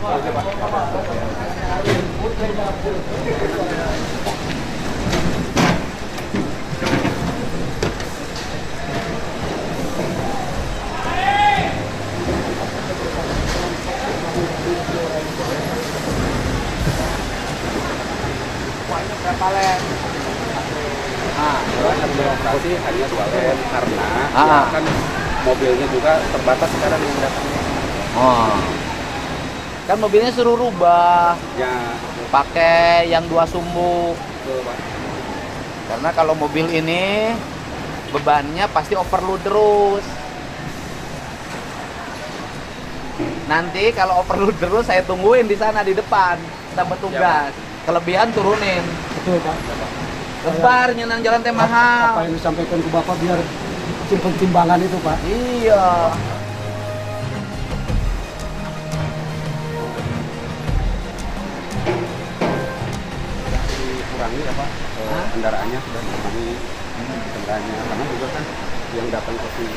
Berapa lem? Nah, yang beroperasi hanya 2 lem karena ya kan mobilnya juga terbatas sekarang yang datangnya. Oh. Kan mobilnya suruh rubah. Ya, Pakai yang 2 sumbu. betul, Pak. Karena kalau mobil ini bebannya pasti overload terus. Nanti kalau overload terus saya tungguin di sana di depan sama petugas. Kelebihan turunin. Betul, Pak. Lebarnya nang jalan teh mahal. Apa yang disampaikan ke Bapak biar timbangan itu, Pak. Iya. Dikurangi ya, Pak. Kendaraannya sudah dikurangi kendaraannya karena juga kan yang datang ke sini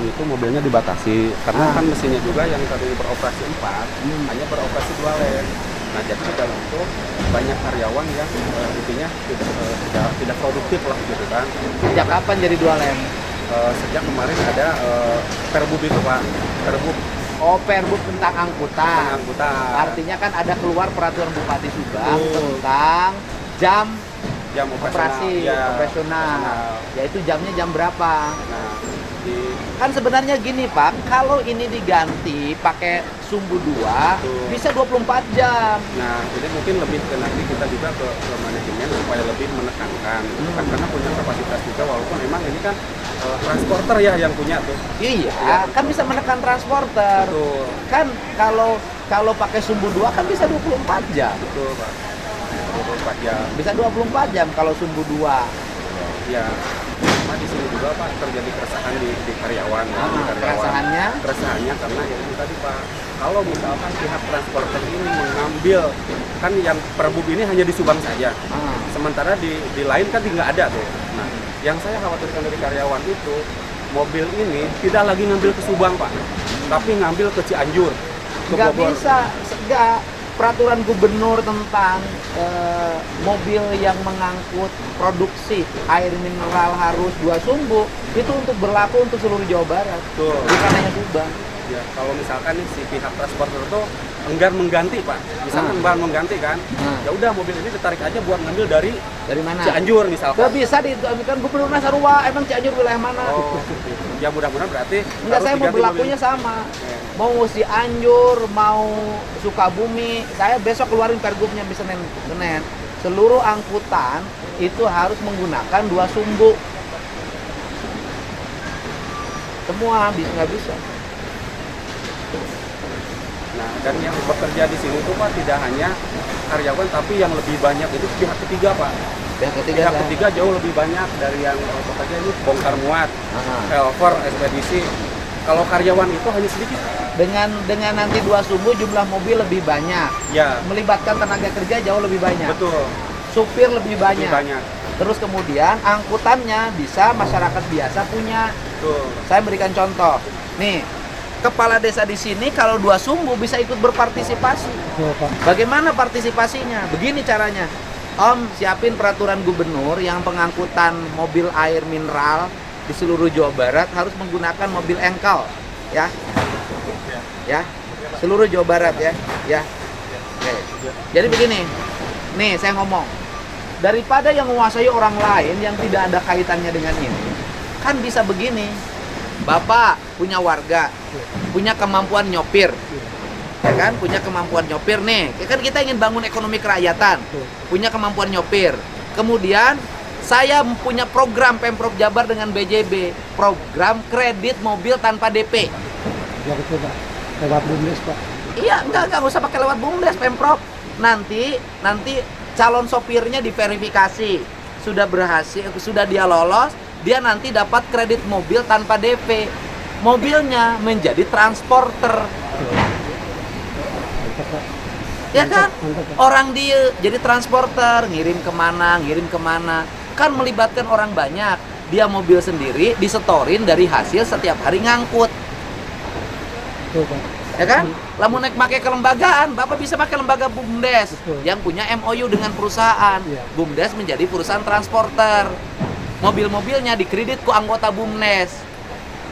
itu mobilnya dibatasi karena kan mesinnya juga yang tadi beroperasi 4 hanya beroperasi 2 lem. Nah, jadi dalam itu banyak karyawan yang intinya tidak produktif lah gitu kan. Sejak kapan jadi 2 lem? Sejak kemarin ada Perbub itu, Pak. Perbub Oh, Perbub tentang angkutan. Artinya Artinya kan ada keluar peraturan Bupati Subang tentang jam operasi operasional. Yaitu jamnya jam berapa? Nah, Kan sebenarnya gini, Pak, kalau ini diganti pakai sumbu 2 bisa 24 jam. Nah, jadi mungkin lebih ke nanti kita juga ke manajemen supaya lebih menekankan kan karena punya kapasitas juga walaupun memang ini kan transporter ya yang punya tuh. Iya, kan bisa menekan transporter. Betul. Kan kalau pakai sumbu 2 kan bisa 24 jam. Betul, Pak. 24 jam. Bisa 24 jam kalau sumbu 2. Ya. Cuma di sini juga, Pak, terjadi keresahan di karyawan. Keresahannya karena ya itu tadi, Pak. Kalau misalkan pihak transporter ini mengambil kan yang Perbub ini hanya di Subang saja. Sementara di lain kan nggak ada tuh. Nah, yang saya khawatirkan dari karyawan itu mobil ini tidak lagi ngambil ke Subang, Pak, tapi ngambil ke Cianjur, ke Nggak Bogor. bisa, nggak. Peraturan gubernur tentang mobil yang mengangkut produksi air mineral harus 2 sumbu itu untuk berlaku untuk seluruh Jawa Barat, Tuh. bukan hanya Subang. Ya, kalau misalkan nih si pihak transporter itu enggan mengganti, Pak, misalkan enggan mengganti kan, ya udah mobil ini ditarik aja buat ngambil dari mana? Cianjur misalkan. Nggak bisa kan Gubernur Nasarua, emang Cianjur wilayah mana? Oh, ya mudah-mudahan berarti Enggak, harus saya mau diganti berlakunya mobil. sama. Mau Cianjur, mau Sukabumi, saya besok keluarin Pergubnya di Senin. Seluruh angkutan itu harus menggunakan 2 sumbu. Semua nggak bisa. Nah, dan yang bekerja di sini tuh, Pak, tidak hanya karyawan tapi yang lebih banyak itu pihak ketiga, Pak. Pihak Ketiga jauh lebih banyak dari yang bekerja ini bongkar muat, helper, ekspedisi. Kalau karyawan itu hanya sedikit. Dengan nanti 2 sumbu jumlah mobil lebih banyak. Ya. Melibatkan tenaga kerja jauh lebih banyak. Betul. Supir lebih banyak. Lebih banyak. Terus kemudian angkutannya bisa masyarakat biasa punya. Betul. Saya berikan contoh. Nih, kepala desa di sini kalau 2 sumbu bisa ikut berpartisipasi. Betul, Pak. Bagaimana partisipasinya? Begini caranya. Om siapin peraturan gubernur yang pengangkutan mobil air mineral di seluruh Jawa Barat harus menggunakan mobil engkel, ya. Ya. Seluruh Jawa Barat ya. Ya. Oke. Jadi begini. Nih, saya ngomong. Daripada yang menguasai orang lain yang tidak ada kaitannya dengan ini, kan bisa begini. Bapak punya warga, punya kemampuan nyopir. Ya kan, punya kemampuan nyopir nih. Kan kita ingin bangun ekonomi kerakyatan. Punya kemampuan nyopir. Kemudian saya punya program Pemprov Jabar dengan BJB, program kredit mobil tanpa DP. Ya betul, Pak. Lewat BUMDes, Pak. Iya, enggak usah pakai lewat BUMDes, Pemprov. Nanti calon sopirnya diverifikasi. Sudah berhasil, sudah dia lolos, dia nanti dapat kredit mobil tanpa DP. Mobilnya menjadi transporter. Ya kan? Orang dia jadi transporter, ngirim kemana. Kan melibatkan orang banyak. Dia mobil sendiri, disetorin dari hasil setiap hari ngangkut. Betul, Pak. Ya kan? Lamun naik pakai kelembagaan, Bapak bisa pakai lembaga BUMDes Betul. yang punya MOU dengan perusahaan. Iya. BUMDes menjadi perusahaan transporter. Mobil-mobilnya dikredit ke anggota BUMDes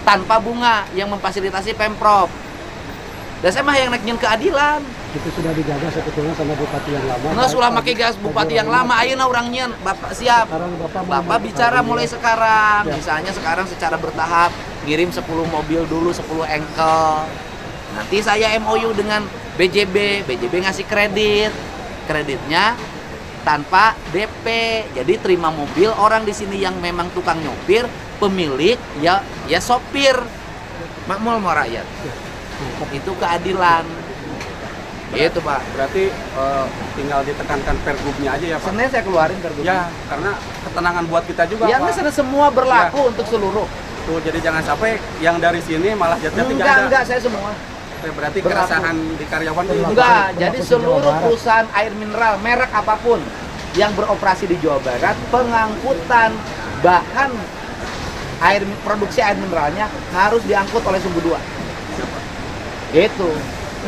tanpa bunga yang memfasilitasi Pemprov. Dan saya mah yang naiknya keadilan. Itu sudah dijaga sebetulnya sama bupati yang lama. Nggak sulah pakai gas bupati yang lama, ayeuna orangnya Bapak siap. Sekarang Bapak mau Bicara mulai sekarang. Ya. Misalnya sekarang secara bertahap ngirim 10 mobil dulu, 10 engkel. Nanti saya MOU dengan BJB ngasih kredit. Kreditnya tanpa DP. Jadi terima mobil orang di sini yang memang tukang nyopir, pemilik ya sopir. Makmul mau rakyat. Itu keadilan. Itu Pak. Berarti tinggal ditekankan pergubnya aja ya Pak? Senin saya keluarin Ya, pergubnya. karena ketenangan buat kita juga Ya Pak. nggak semua berlaku untuk seluruh. Tuh, jadi jangan sampai yang dari sini malah jatuhnya tidak ada. Enggak, saya semua. Berarti Berlaku. keresahan di karyawan itu Enggak, Berlaku jadi di Jawa seluruh Barat. perusahaan air mineral, merek apapun yang beroperasi di Jawa Barat, pengangkutan bahan produksi air mineralnya harus diangkut oleh Sumbu 2. Gitu.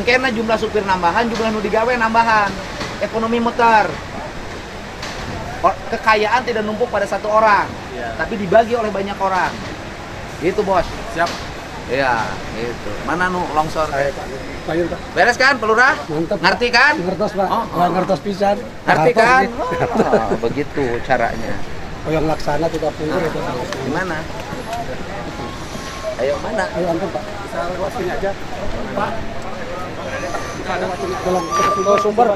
Karena jumlah supir nambahan, jumlah nu digawe nambahan. Ekonomi muter. Kekayaan tidak numpuk pada satu orang, Iya. tapi dibagi oleh banyak orang. Gitu, Bos. siap. Iya, gitu. Mana nu longsor? Payung Pak. Beres kan, Pelurah? Mantap. Pak. Ngerti kan? Ngertos Pak. Oh, Wah, ngertos pisan. Ngerti Apa kan? ini? Oh, begitu caranya. Oh, yang laksana tidak pundur itu. Gimana? Ayo mana? Ayo antar Pak. Bisa lewat sini aja. Tolong ke sumber.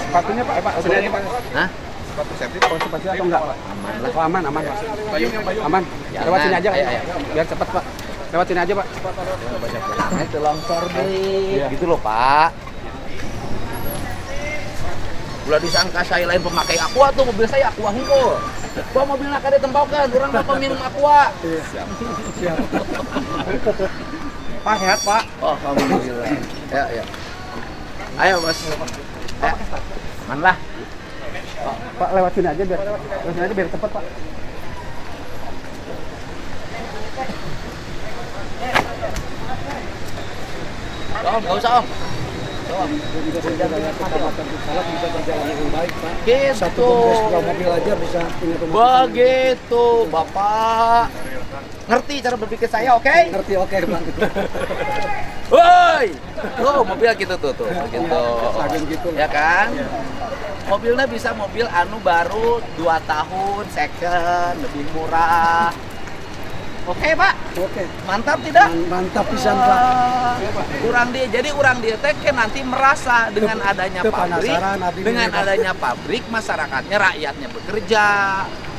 Sepatunya Pak, sini aja Pak. Hah? Sepatu safety konservasi atau enggak Pak? Aman lah. Oh, aman. Aman. Jangan. Lewat sini aja. Ayo. Biar cepat Pak. Lewat sini aja Pak. Nah, itu longsor deh. Iya. Gitu loh, Pak. Ulah disangka saya lain pemakai aqua tuh, mobil saya aqua hungkul. Gua mobilnya kada tembaukan, orang bapak minum aqua. Siap. Pak, sehat Pak. Oh, alhamdulillah. Ya. Ayo, Bos. Man lah. Pak, lewat sini aja biar cepat Pak. Om, enggak usah, Om. Bisa berjalan dengan baik Pak. Gitu. Satu bumdes mobil aja bisa punya rumah. Begitu, Bapak. Ngerti cara berpikir saya, oke? Ngerti oke Pak. Woi, tuh mobil gitu tuh, gitu. Agen gitu. Ya kan? Mobilnya bisa mobil anu baru 2 tahun, second, lebih murah. Oke, Pak. Oke. Mantap tidak? Mantap pisan Pak. Jadi orang dia teh nanti merasa dengan adanya Teu pabrik, penasaran, abdi dengan ini, Pak. adanya pabrik masyarakatnya, rakyatnya bekerja,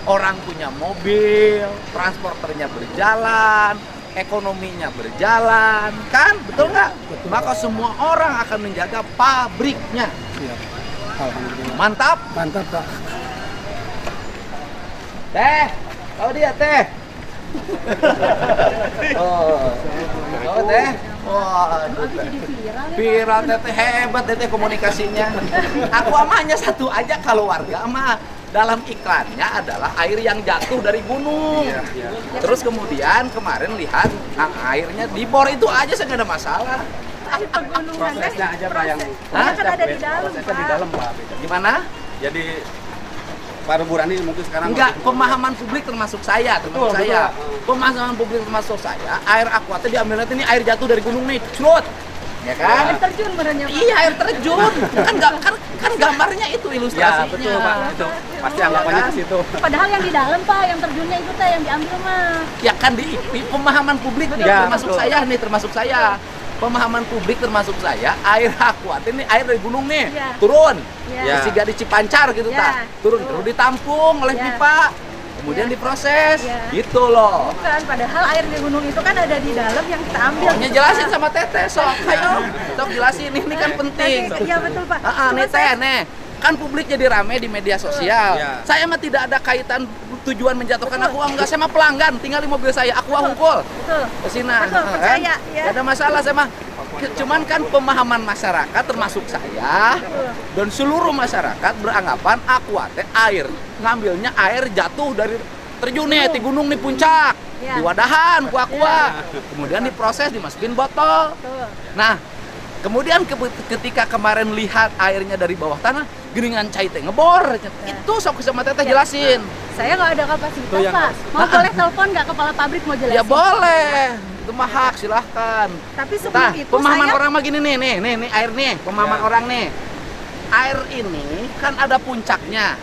orang punya mobil, transporternya berjalan, ekonominya berjalan, kan? Betul nggak? Maka semua orang akan menjaga pabriknya. Iya. Alhamdulillah. Mantap, Mantap Pak. teh. Oh dia teh. Oh teh. Wah, viral teteh hebat teteh komunikasinya. Aku amanya satu aja kalau warga mah dalam iklannya adalah air yang jatuh dari gunung. Terus kemudian kemarin lihat airnya di bor itu aja saya nggak ada masalah. Air pegunungan Prosesnya aja Pak yang Hah? kan ada di dalam, prosesnya di Pak. dalam Pak. Gimana? Jadi Pak Burani mungkin sekarang Enggak, pemahaman publik termasuk saya, termasuk Betul, saya. betul. Pemahaman publik termasuk saya. Air aqua teh diambilnya ini air jatuh dari gunung nih, curut. Ya kan? Air terjun merenya, Pak. Iya, air terjun. kan gambarnya itu ilustrasinya. Ya betul Pak, itu pasti anggapannya ke situ. Padahal yang di dalam, Pak, yang terjunnya itu teh yang diambil mah. Ya kan di pemahaman publik nih, Ya, termasuk betul. saya nih, termasuk saya. Pemahaman publik termasuk saya, air aqua teh ini air dari gunung nih, Ya. turun. Ya. Siga di Cipancar gitu Ya. Turun terus ditampung oleh Ya. pipa. Kemudian Ya. diproses. Ya. Gitu loh. Bukan, padahal air di gunung itu kan ada di dalam yang kita ambil. Pokoknya jelasin sama Teteh, sok. Ayo, sok jelasin. Ini kan penting. Iya betul, Pak. Nih Terus Teh, nih. Kan publik jadi rame di media sosial. Ya. Saya mah tidak ada kaitan tujuan menjatuhkan aku enggak. Saya mah pelanggan, tinggal di mobil saya. Aku hungkul. Betul. Ke sini. Betul, percaya, ya. Gak ada masalah saya mah. Cuman kan pemahaman masyarakat termasuk saya dan seluruh masyarakat beranggapan aqua teh air. Ngambilnya air jatuh dari terjun nih di gunung nih puncak, Ya. di wadahan Aqua, kemudian diproses dimasukin botol. Betul. Nah, kemudian ketika kemarin lihat airnya dari bawah tanah, geningan cai teh ngebor. Itu sok sama teteh jelasin. Saya nggak ada kapasitas, Itu yang Pak. Mau boleh telepon nggak kepala pabrik mau jelasin? Ya boleh, itu mah hak, silahkan. Tapi sebelum Nah, itu pemahaman saya orang mah gini nih air nih, pemahaman orang nih. Air ini kan ada puncaknya.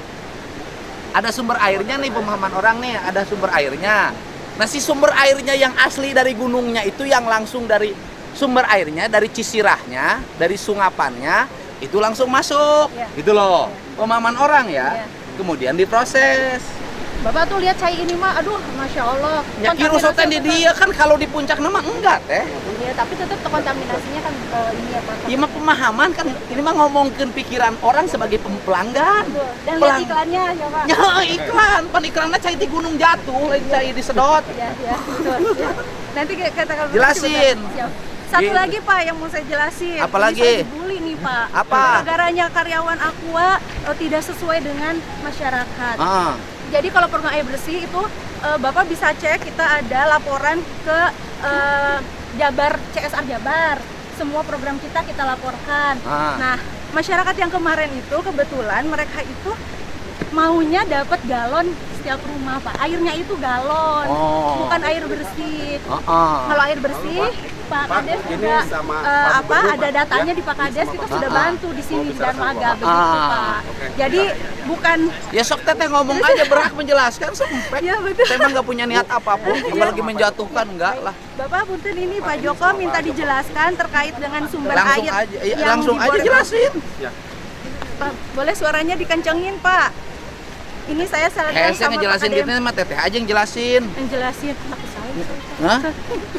Ada sumber airnya nih, pemahaman orang nih, ada sumber airnya. Nah, si sumber airnya yang asli dari gunungnya itu yang langsung dari sumber airnya, dari cisirahnya, dari sungapannya, itu langsung masuk. Ya. Gitu loh. Pemahaman orang ya. Ya. Kemudian diproses. Bapak tuh lihat cai ini mah, aduh, masya Allah. Ya kira soten di dia kan kalau di puncak nama enggak teh. Iya, tapi tetap kontaminasinya kan ini ya Pak. Iya mah pemahaman kan ini mah ngomongin pikiran orang sebagai pelanggan. Betul. Dan lihat Pelang- iklannya ya Pak. Ya iklan, iklannya cai di gunung jatuh, lain cai di sedot. Ya, betul. Ya. Nanti katakan Jelasin. Siap. Satu Gitu. lagi Pak yang mau saya jelasin. Apa Ini lagi? saya dibully nih Pak. Apa? Negaranya karyawan Aqua tidak sesuai dengan masyarakat. Ah, Jadi kalau program air bersih itu Bapak bisa cek, kita ada laporan ke Jabar, CSR Jabar. Semua program kita laporkan. Ah. Nah, masyarakat yang kemarin itu kebetulan mereka itu maunya dapat galon setiap rumah, Pak. Airnya itu galon, Oh. bukan air bersih. ah. Kalau air bersih, Pak Kades ini juga sama Pak Gubernur, ada Pak, datanya ya? di Pak Kades, kita sudah Ah. bantu di sini di bicara sama Darmaga Bapak. begitu, Ah. Pak. Oke. Jadi bukan Ya sok teteh ngomong aja berhak menjelaskan sempet. Iya, betul. Saya emang nggak punya niat apapun, apalagi menjatuhkan enggak lah. Bapak punten ini Pak Joko minta dijelaskan terkait dengan sumber Langsung air aja, iya, yang langsung aja dibor- jelasin. Ya. Pak, boleh suaranya dikencengin Pak. Ini saya salah Saya ngejelasin gitu mah teteh aja yang jelasin. Menjelasin aku salah. Hah?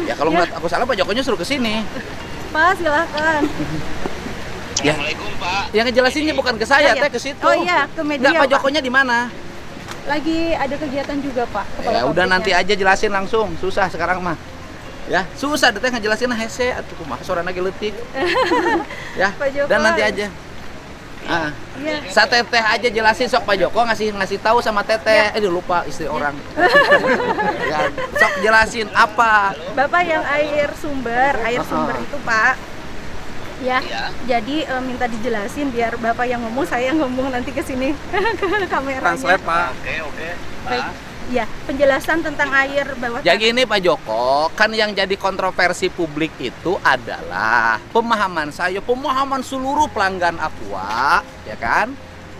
Ya kalau ngeliat aku salah Pak Jokonya suruh ke sini. Pak silakan. Ya. Yang ngejelasinnya bukan ke saya, Iya. teh ke situ. Oh iya, ke media, Nggak, Pak Pak. Jokonya di mana? Lagi ada kegiatan juga Pak. kepala Ya udah pabriknya. nanti aja jelasin langsung, susah sekarang mah. Ya, susah teteh ngejelasin hese atuh kumaha sorana ge leutik. Ya, Pak Joko. dan nanti aja. Ah. Iya. Sa teteh aja jelasin sok Pak Joko ngasih tahu sama teteh. Lupa istri orang. Ya, sok jelasin apa? Bapak yang air sumber itu Pak. Ya, jadi minta dijelasin biar Bapak yang ngomong, saya yang ngomong nanti ke sini ke kameranya. Translate Pak. Baik. Ya, penjelasan tentang air bawah Ya gini Pak Joko, kan yang jadi kontroversi publik itu adalah pemahaman saya, pemahaman seluruh pelanggan Aqua, ya kan?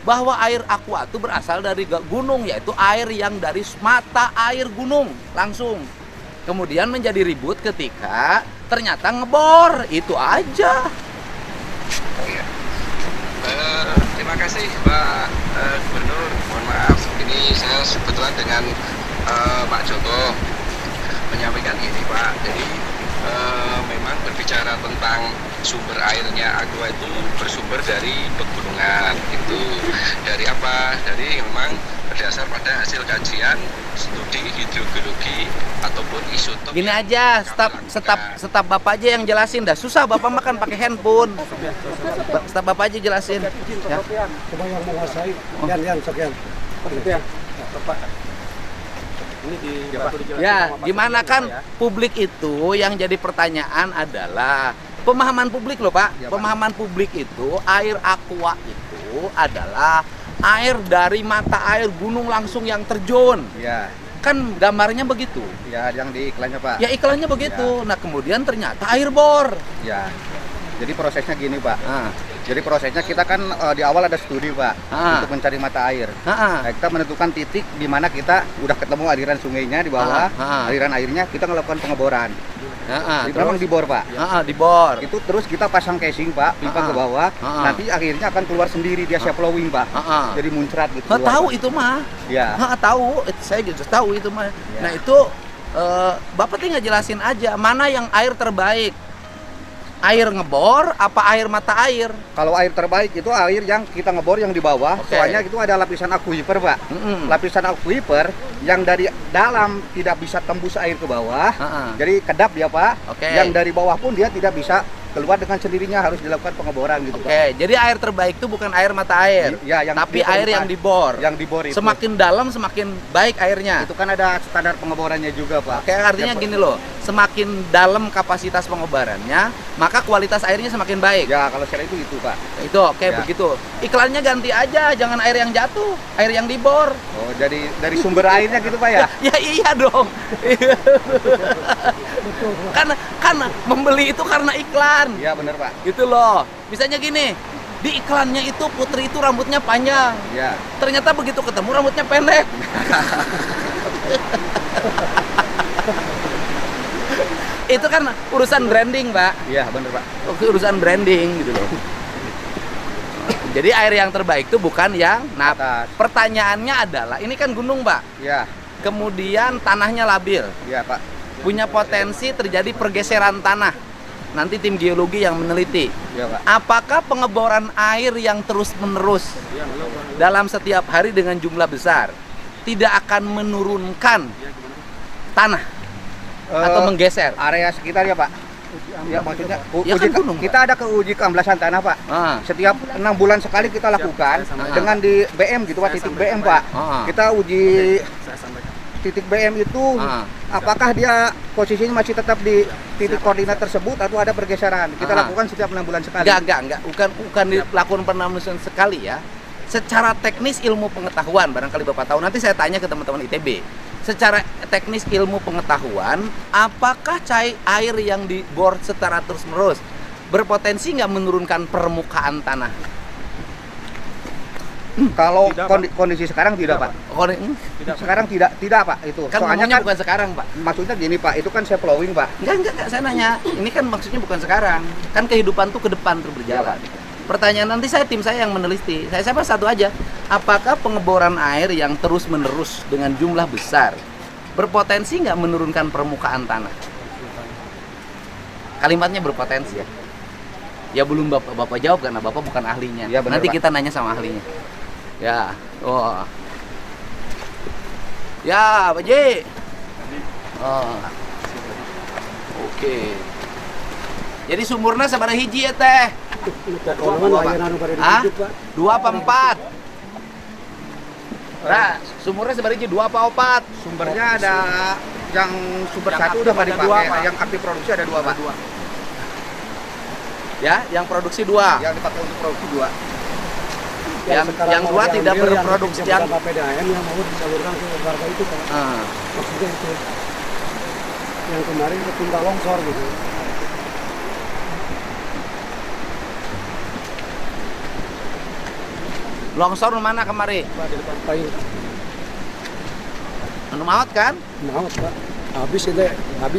Bahwa air Aqua itu berasal dari gunung, yaitu air yang dari mata air gunung langsung. Kemudian menjadi ribut ketika ternyata ngebor, itu aja. Terima kasih Pak Gubernur. Mohon maaf, ini saya kebetulan dengan Pak Joko menyampaikan ini Pak. Jadi memang berbicara tentang sumber airnya Aqua itu bersumber dari pegunungan. Itu dari apa? Dari memang berdasar pada hasil kajian studi hidrogeologi ataupun isotop. Gini aja, staf Bapak aja yang jelasin dah. Susah Bapak makan pakai handphone. Staf Bapak aja jelasin. Ya. Coba yang menguasai. Yan, sok Yan. Gitu ya. Bapak. Ini dibantu dijelasin Ya, sama Pak gimana Gubernur, kan ya. publik itu yang jadi pertanyaan adalah pemahaman publik loh Pak. Ya, Pak. Pemahaman publik itu air Aqua itu adalah air dari mata air gunung langsung yang terjun. Ya, Kan gambarnya begitu. ya yang di iklannya Pak. Ya iklannya begitu. Nah kemudian ternyata air bor. Ya. Jadi prosesnya gini Pak. Nah, Jadi prosesnya kita kan di awal ada studi Pak untuk mencari mata air. Nah, kita menentukan titik di mana kita udah ketemu aliran sungainya di bawah, aliran airnya kita melakukan pengeboran. Jadi memang dibor Pak. Dibor. Itu terus kita pasang casing Pak, pipa ke bawah. Nanti akhirnya akan keluar sendiri dia shape flowing Pak. Jadi muncrat gitu. Nggak tahu itu mah. Ya. Tahu. Saya juga tahu itu mah. Ya. Nah itu Bapak tinggal jelasin aja mana yang air terbaik. Air ngebor apa air mata air? Kalau air terbaik itu air yang kita ngebor yang di bawah. Oke. Soalnya itu ada lapisan aquifer Pak. Lapisan aquifer yang dari dalam tidak bisa tembus air ke bawah. Jadi kedap dia Pak. Oke. Yang dari bawah pun dia tidak bisa keluar dengan sendirinya, harus dilakukan pengeboran gitu Pak. Oke, jadi air terbaik itu bukan air mata air, Ya, yang tapi di air yang dibor. Yang dibor itu. Semakin dalam semakin baik airnya. Itu kan ada standar pengeborannya juga Pak. Oke, artinya Ya, gini loh, semakin dalam kapasitas pengobarannya, maka kualitas airnya semakin baik. Ya kalau saya itu Pak. Itu oke Ya. begitu. Iklannya ganti aja, jangan air yang jatuh, air yang dibor. Oh jadi dari sumber airnya gitu Pak ya? Ya iya dong. Karena membeli itu karena iklan. Iya benar Pak. Gitu loh. Misalnya gini, di iklannya itu Putri itu rambutnya panjang. Iya. Ternyata begitu ketemu rambutnya pendek. Itu kan urusan branding, Pak. Iya benar Pak. Urusan branding gitu loh. Jadi air yang terbaik itu bukan yang Atas. pertanyaannya adalah ini kan gunung, Pak. Iya. Kemudian tanahnya labil. Iya Pak. Punya potensi terjadi pergeseran tanah. Nanti tim geologi yang meneliti. Iya Pak. Apakah pengeboran air yang terus-menerus dalam setiap hari dengan jumlah besar tidak akan menurunkan tanah atau menggeser? Area sekitar ya Pak. Ya maksudnya Ya kan gunung, kita ada ke uji keamblasan tanah Pak. Ah. Setiap 6 bulan sekali kita lakukan dengan di BM gitu Pak, titik BM Pak. Kita uji titik BM itu apakah dia posisinya masih tetap di titik koordinat tersebut atau ada pergeseran. Kita lakukan setiap 6 bulan sekali. Enggak. Bukan dilakukan penamnusan sekali ya. Secara teknis ilmu pengetahuan, barangkali Bapak tahu, nanti saya tanya ke teman-teman ITB. Secara teknis ilmu pengetahuan, apakah air yang dibor secara terus-menerus berpotensi nggak menurunkan permukaan tanah? Kalau kondisi sekarang tidak Pak. Sekarang tidak Pak itu. Kan Soalnya ngomongnya bukan sekarang, Pak. maksudnya gini Pak, itu kan saya flowing Pak. Enggak, saya nanya. Ini kan maksudnya bukan sekarang. Kan kehidupan tuh ke depan terus berjalan. Pertanyaan nanti tim saya yang meneliti. Saya satu aja. Apakah pengeboran air yang terus-menerus dengan jumlah besar berpotensi nggak menurunkan permukaan tanah? Kalimatnya berpotensi ya. Ya belum Bapak jawab karena Bapak bukan ahlinya. Ya, benar, nanti Pak. kita nanya sama ahlinya. Ya. Oh. Ya, Pak Ji. Oh. Oke. Jadi sumurnya seberapa hiji ya teh? Hah? 2 apa 4? Nah, sumurnya seberapa hiji? 2 apa 4? Sumbernya ada yang sumber Yang satu aktif udah nggak ada dipakai, 2, Pak. yang aktif produksi ada 2 Pak. Ya, yang produksi 2. Yang dipakai untuk produksi 2. Yang 2 tidak berproduksi yang PDAM yang mau disalurkan ke warga itu Pak. Maksudnya itu. Yang kemarin ketimpa longsor gitu. longsor mana kemari? Pak di depan Pail. Anu maot kan? Maaf Pak. Habis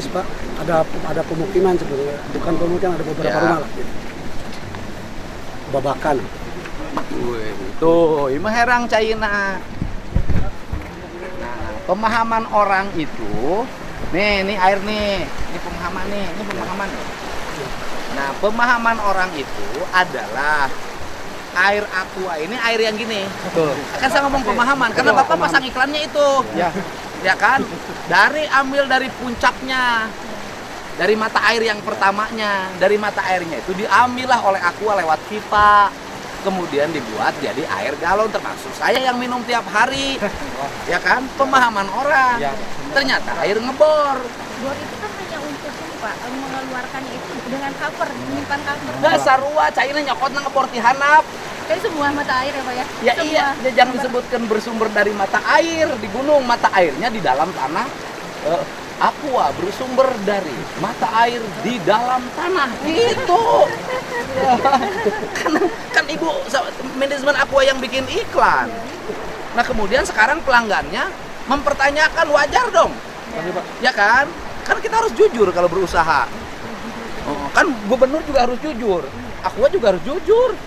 Pak. Ada pemukiman sebenarnya. Bukan pemukiman, ada beberapa Ya. rumah lah. Gitu. Babakan. Wih, tuh, ini mah herang China. Nah, pemahaman orang itu, nih air nih, ini pemahaman. Nah, pemahaman orang itu adalah air aqua ini air yang gini. Betul. Kan saya ngomong pemahaman, karena Bapak pasang iklannya itu. Ya. Ya kan? Ambil dari puncaknya. Dari mata air yang pertamanya, dari mata airnya itu diambillah oleh aqua lewat pipa. Kemudian dibuat jadi air galon, termasuk saya yang minum tiap hari. Ya kan? Pemahaman orang. Ya. Ternyata air ngebor. Bor itu kan hanya untuk ini Pak, mengeluarkannya itu dengan cover, menyimpan cover. Dasar sarua cairnya nyokotna ngebor ti handap. Jadi semua mata air ya Pak ya? Ya Semua iya, dia jangan disebutkan bersumber dari mata air di gunung. Mata airnya di dalam tanah. Aqua bersumber dari mata air di dalam tanah. Itu. kan Ibu manajemen Aqua yang bikin iklan. Nah kemudian sekarang pelanggannya mempertanyakan, wajar dong. Ya kan? Kan kita harus jujur kalau berusaha. Oh, kan gubernur juga harus jujur. Aqua juga harus jujur.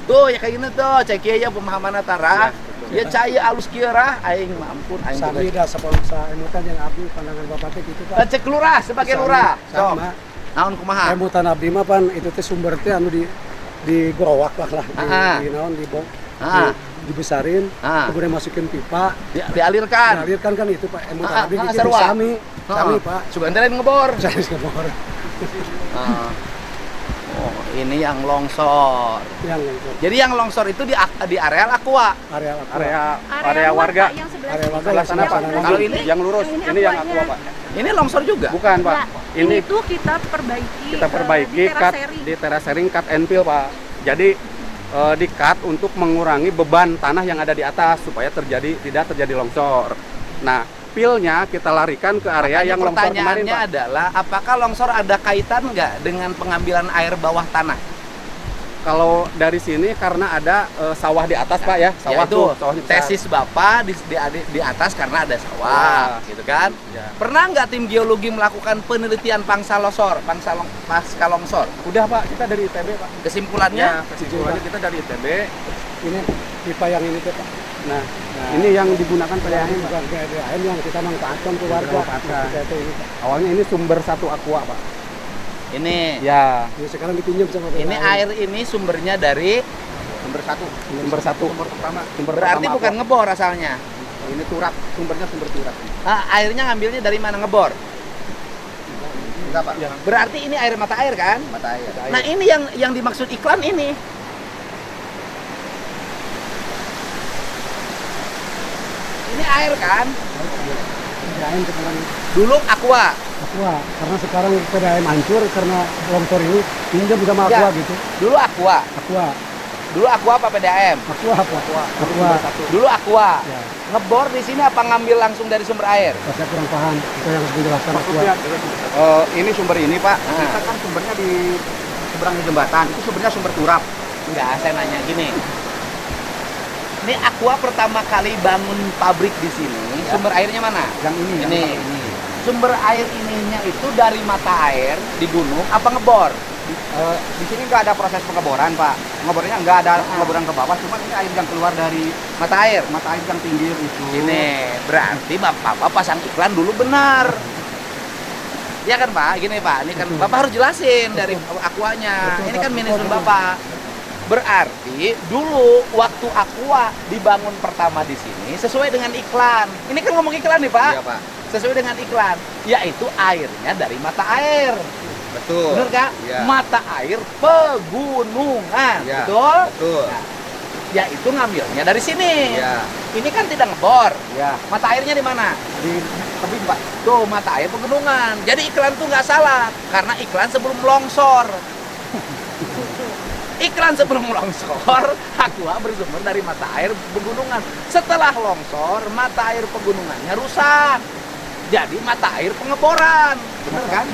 Tuh ya kayak gini tuh, cek ya pemahaman tara. Ya caya alus kira aing mampun aing. Sami dah sepuluh emutan yang abdi pandangan Bapak teh gitu Pak. Cek lurah sebagai lurah. Sok. Sama. Naon kumaha? Emutan abdi mah pan itu teh sumber teh anu di gorowak lah di naon dibesarin, kemudian masukin pipa, Dialirkan. dialirkan kan itu Pak emutan abdi gitu sarua. sami. Kami Pak. Sugante lain ngebor. Saya ngebor. Oh, ini yang longsor. Jadi yang longsor itu di areal Aqua. Area warga. Pak, yang sebelah Area sini, warga Pak. yang Sana Pak. Yang Kalau ini? yang lurus, ini yang aquanya. aqua Pak. Ini longsor juga. Bukan Pak. Ya, Ini ini tuh kita perbaiki. kita perbaiki di cut terasering. di terasering cut and fill Pak. Jadi di cut untuk mengurangi beban tanah yang ada di atas supaya tidak terjadi longsor. Nah, fill-nya kita larikan ke area Makanya yang longsor kemarin pertanyaannya Pak. adalah apakah longsor ada kaitan nggak dengan pengambilan air bawah tanah? Kalau dari sini karena ada sawah di atas Pak ya, sawah Yaitu tuh, sawahnya besar. tesis Bapak di atas karena ada sawah, gitu kan? Ya. Pernah nggak tim geologi melakukan penelitian pasca longsor? Udah Pak, kita dari ITB Pak. Kesimpulannya? Ya, kesimpulannya kita dari ITB. Ini pipa yang ini tuh Pak. Nah, ini yang digunakan PDAM Pak. Bukan PDAM yang kita manfaatkan ke warga. Manfaatkan. Ini, Pak. Awalnya ini sumber satu aqua Pak. Ini. Ya, Ini sekarang dipinjam sama PDAM. Ini air ini sumbernya dari sumber satu. Sumber pertama. Sumber berarti pertama bukan aqua. ngebor asalnya. Ini turap, sumbernya sumber turap. Airnya ngambilnya dari mana ngebor? Enggak Pak, Berarti ini air mata air kan? mata air. Nah ini yang dimaksud iklan ini. Ini air kan? PDAM sekarang Dulu Aqua. Aqua. Karena sekarang PDAM hancur karena longsor ini pinjam sama Ya. Aqua gitu. Dulu Aqua. Aqua. Dulu Aqua apa PDAM? Aqua apa? Aqua. Dulu Aqua. Ya. Ngebor di sini apa ngambil langsung dari sumber air? Saya kurang paham. Itu yang harus dijelaskan Aqua. Ini sumber ini Pak, Ah. kita kan sumbernya di seberang jembatan, itu sumbernya sumber turap. Enggak, saya nanya gini. Ini Aqua pertama kali bangun pabrik di sini, sumber airnya mana? Yang ini, yang Ini. tempat ini. Sumber air ininya itu dari mata air di gunung apa ngebor? Di sini nggak ada proses pengeboran Pak, pengebornya nggak ada pengeboran ke bawah, cuma ini air yang keluar dari Mata air. mata air yang pinggir itu. Ini berarti Bapak pasang iklan dulu benar. Ya kan Pak, gini Pak, ini kan Bapak harus jelasin dari Aquanya. Ini kan manajemen Bapak. Berarti dulu waktu Aqua dibangun pertama di sini sesuai dengan iklan. Ini kan ngomong iklan nih Pak. Iya Pak, Sesuai dengan iklan, yaitu airnya dari mata air. betul. Benar Kak? Iya. Mata air pegunungan. Iya. Betul? Betul. Nah, yaitu ngambilnya dari sini. Iya. Ini kan tidak ngebor. Ya, Mata airnya di mana? di tebing Pak. Tuh, mata air pegunungan. Jadi iklan tuh nggak salah, karena iklan sebelum longsor. Iklan sebelum longsor, Aqua bersumber dari mata air pegunungan. Setelah longsor, mata air pegunungannya rusak. Jadi mata air pengeboran. Benar kan?